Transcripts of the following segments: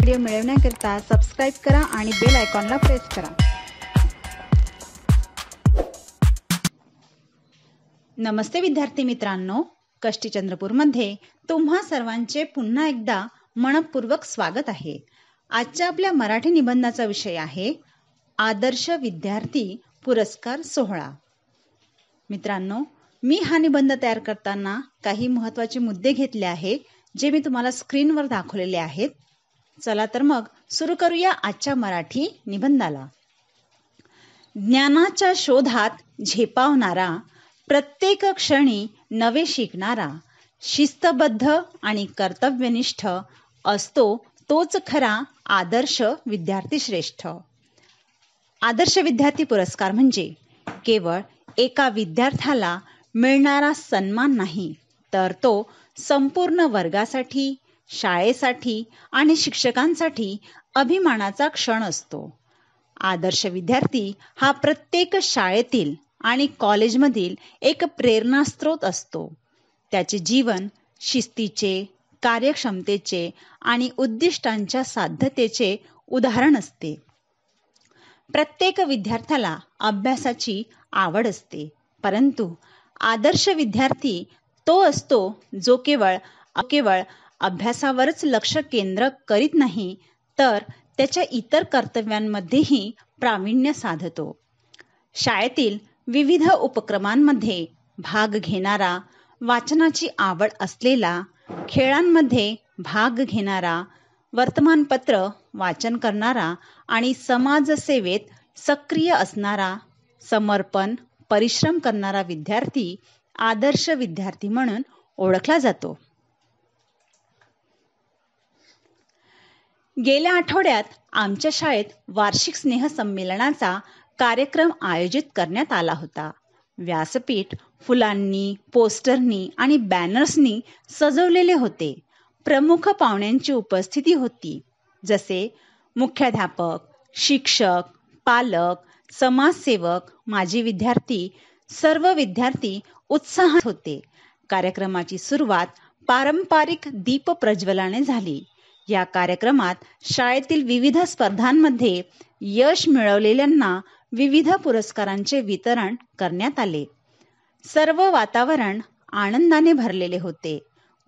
Video मिळवण्याकरिता subscribe करा आणि बेल आयकॉनला प्रेस करा। नमस्ते विद्यार्थी मित्रांनो, कष्टी चंद्रपूरमध्ये तुम्हा सर्वांचे पुन्हा एकदा मनपूर्वक स्वागत आहे। आजच्या आपल्या मराठी निबंधाचा विषय आहे आदर्श विद्यार्थी पुरस्कार सोहळा। मित्रांनो, मी हा निबंध तयार करताना काही महत्त्वाचे मुद्दे घेतले आहे जे मी तुम्हाला स्क्रीनवर दाखवलेले आहेत। चला तर मग सुरू करूया आजच्या मराठी निबंधाला। ज्ञानाच्या शोधात झेपावणारा, प्रत्येक क्षणी नवे शिकणारा, शिस्तबद्ध आणि कर्तव्यनिष्ठ असतो तोच खरा आदर्श विद्यार्थी श्रेष्ठ। आदर्श विद्यार्थी पुरस्कार म्हणजे केवळ एका विद्यार्थ्याला मिळणारा सन्मान नाही, तर तो संपूर्ण वर्गासाठी, शाळेसाठी आणि शिक्षकांसाठी अभिमानाचा क्षण असतो। आदर्श विद्यार्थी हा प्रत्येक शाळेतील आणि कॉलेजमधील एक प्रेरणास्त्रोत असतो। त्याचे जीवन शिस्तीचे, कार्यक्षमतेचे आणि उद्दिष्टांच्या साध्यतेचे उदाहरण असते। प्रत्येक विद्यार्थ्याला अभ्यासाची आवड असते, परंतु आदर्श विद्यार्थी तो असतो जो केवळ अभ्यासावरच लक्ष केंद्रित करीत नाही, तर त्याच्या इतर कर्तव्यांमध्येही प्रावीण्य साधतो। शाळेतील विविध उपक्रमांमध्ये भाग घेणारा, वाचनाची आवड असलेला, खेळांमध्ये भाग घेणारा, वर्तमानपत्र वाचन करणारा आणि समाजसेवेत सक्रिय असणारा, समर्पण, परिश्रम करणारा विद्यार्थी आदर्श विद्यार्थी म्हणून ओळखला जातो। गेल्या आठवड्यात आमच्या शाळेत वार्षिक स्नेहसंमेलनाचा कार्यक्रम आयोजित करण्यात आला होता। व्यासपीठ फुलांनी, पोस्टरनी आणि बॅनर्सनी सजवलेले होते। प्रमुख पाहुण्यांची उपस्थिती होती, जसे मुख्याध्यापक, शिक्षक, पालक, समाजसेवक, माजी विद्यार्थी। सर्व विद्यार्थी उत्साहात होते। कार्यक्रमाची सुरुवात पारंपरिक दीप प्रज्वलनाने झाली। या कार्यक्रमात शाळेतील विविध स्पर्धांमध्ये यश मिळवलेल्यांना विविध पुरस्कारांचे वितरण करण्यात आले। सर्व वातावरण आनंदाने भरलेले होते।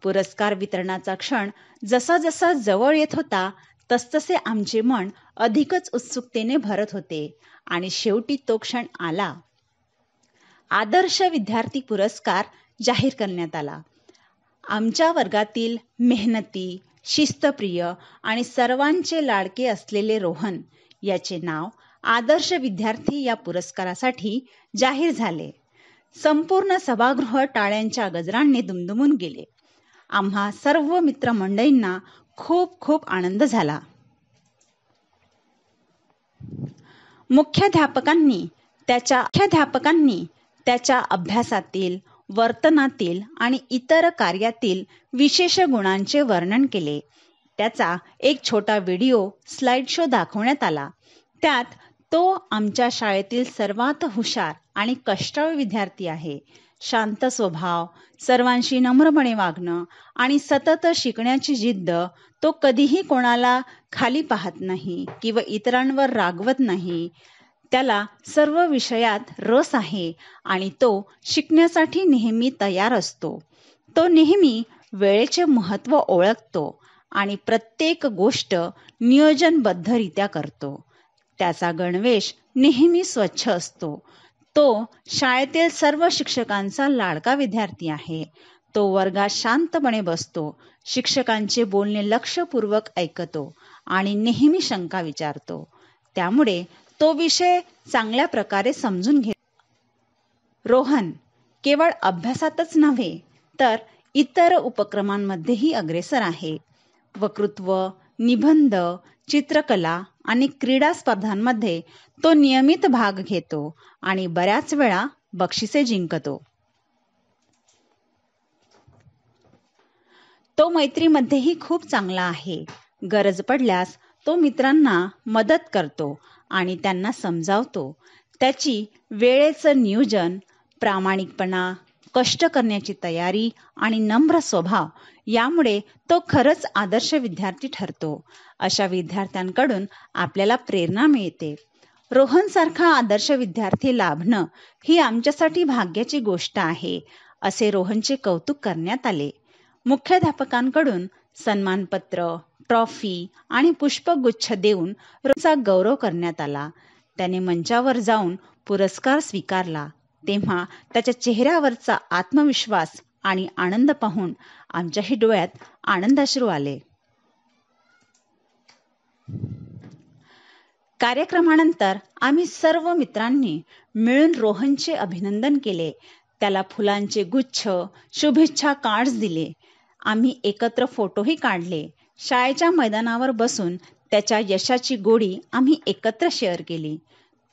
पुरस्कार वितरणाचा क्षण जसा जसा जवळ येत होता, तसतसे आमचे मन अधिकच उत्सुकतेने भरत होते आणि शेवटी तो क्षण आला। आदर्श विद्यार्थी पुरस्कार जाहीर करण्यात आला। आमच्या वर्गातील मेहनती, शिस्तप्रिय आणि सर्वांचे लाडके असलेले रोहन याचे नाव आदर्श विद्यार्थी या पुरस्कारासाठी जाहीर झाले। संपूर्ण सभागृह टाळ्यांच्या गजरांनी दुमदुमून गेले। आम्हा सर्व मित्रमंडळींना खूप खूप आनंद झाला। मुख्याध्यापकांनी त्याच्या अभ्यासातील, वर्तनातील आणि इतर कार्यातील विशेष गुणांचे वर्णन केले। त्याचा एक छोटा व्हिडिओ स्लाइड शो दाखवण्यात आला। त्यात तो आमच्या शाळेतील सर्वात हुशार आणि कष्टाळू विद्यार्थी आहे। शांत स्वभाव, सर्वांशी नम्रपणे वागणं आणि सतत शिकण्याची जिद्द। तो कधीही कोणाला खाली पाहत नाही किंवा इतरांवर रागवत नाही। त्याला सर्व विषयात रस आहे आणि तो शिकण्यासाठी नेहमी तयार असतो। तो नेहमी वेळेचे महत्त्व ओळखतो आणि प्रत्येक गोष्ट नियोजनबद्धरित्या करतो। त्याचा गणवेश नेहमी स्वच्छ असतो। तो शाळेतील सर्व शिक्षकांचा लाडका विद्यार्थी आहे। तो वर्गात शांतपणे बसतो, शिक्षकांचे बोलणे लक्षपूर्वक ऐकतो आणि नेहमी शंका विचारतो। त्यामुळे तो विषय चांगल्या प्रकारे समजून घेतो। रोहन केवळ अभ्यासातच नव्हे, तर इतर उपक्रमांमध्येही अग्रेसर आहे। वक्तृत्व, निबंध, चित्रकला आणि क्रीडा स्पर्धांमध्ये तो नियमित भाग घेतो आणि बऱ्याच वेळा बक्षिसे जिंकतो। तो मैत्रीमध्येही खूप चांगला आहे। गरज पडल्यास तो मित्रांना मदत करतो आणि त्यांना समजावतो। त्याची वेळेचं नियोजन, प्रामाणिकपणा, कष्ट करण्याची तयारी आणि नम्र स्वभाव यामुळे तो खरंच आदर्श विद्यार्थी ठरतो. अशा विद्यार्थ्यांकडून आपल्याला प्रेरणा मिळते. रोहन सारखा आदर्श विद्यार्थी लाभणं ही आमच्यासाठी भाग्याची गोष्ट आहे, असे रोहनचे कौतुक करण्यात आले. मुख्याध्यापकांकडून सन्मानपत्र, ट्रॉफी आणि पुष्पगुच्छ देऊन रोहनचा गौरव करण्यात आला. त्याने मंचावर जाऊन पुरस्कार स्वीकारला तेव्हा त्याच्या चेहऱ्यावरचा आत्मविश्वास आणि आनंद पाहून आमच्याही डोळ्यात आनंदाश्रू आले. कार्यक्रमानंतर आम्ही सर्व मित्रांनी मिळून रोहनचे अभिनंदन केले. त्याला फुलांचे गुच्छ, शुभेच्छा कार्ड्स दिले. आम्ही एकत्र फोटोही काढले. शाळेच्या मैदानावर बसून त्याच्या यशाची गोडी आम्ही एकत्र शेअर केली.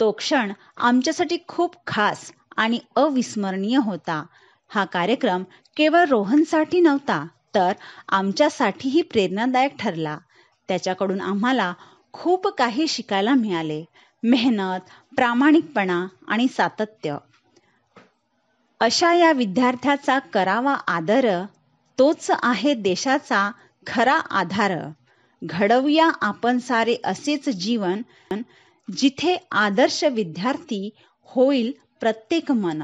तो क्षण आमच्यासाठी खूप खास आणि अविस्मरणीय होता. हा कार्यक्रम केवळ रोहनसाठी नव्हता, तर आमच्यासाठीही प्रेरणादायक ठरला. त्याच्याकडून आम्हाला खूप काही शिकायला मिळाले. मेहनत, प्रामाणिकपणा आणि सातत्य. अशा या विद्यार्थ्याचा करावा आदर, तोच आहे देशाचा खरा आधार. घडवूया आपण सारे असेच जीवन, जिथे आदर्श विद्यार्थी होईल प्रत्येक मन.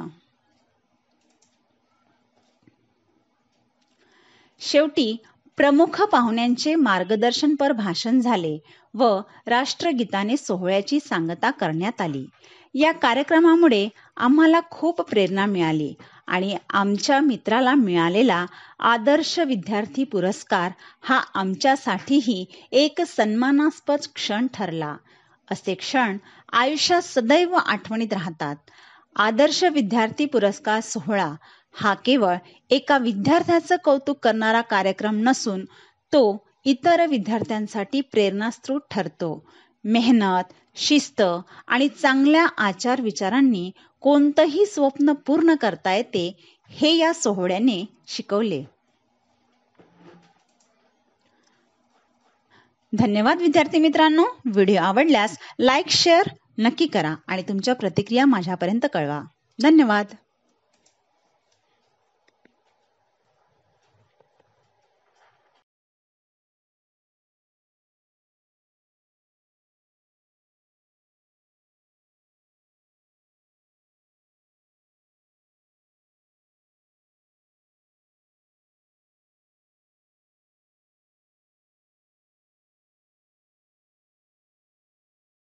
शेवटी प्रमुख पाहुण्यांचे मार्गदर्शनपर भाषण झाले व राष्ट्रगीताने सोहळ्याची सांगता करण्यात आली. या कार्यक्रमामुळे आम्हाला खूप प्रेरणा मिळाली आणि आमच्या मित्राला मिळालेला आदर्श विद्यार्थी पुरस्कार हा आमच्यासाठीही एक सन्मानास्पद क्षण ठरला. असे क्षण आयुष्यात सदैव आठवणीत राहतात. आदर्श विद्यार्थी पुरस्कार सोहळा हा केवळ एका विद्यार्थ्याचं कौतुक करणारा कार्यक्रम नसून तो इतर विद्यार्थ्यांसाठी प्रेरणास्त्रोत ठरतो. मेहनत, शिस्त आणि चांगल्या आचार विचारांनी कोणतंही स्वप्न पूर्ण करता येते, हे या सोहळ्याने शिकवले. धन्यवाद विद्यार्थी मित्रांनो. व्हिडिओ आवडल्यास लाईक, शेअर नक्की करा आणि तुमच्या प्रतिक्रिया माझ्यापर्यंत कळवा. धन्यवाद.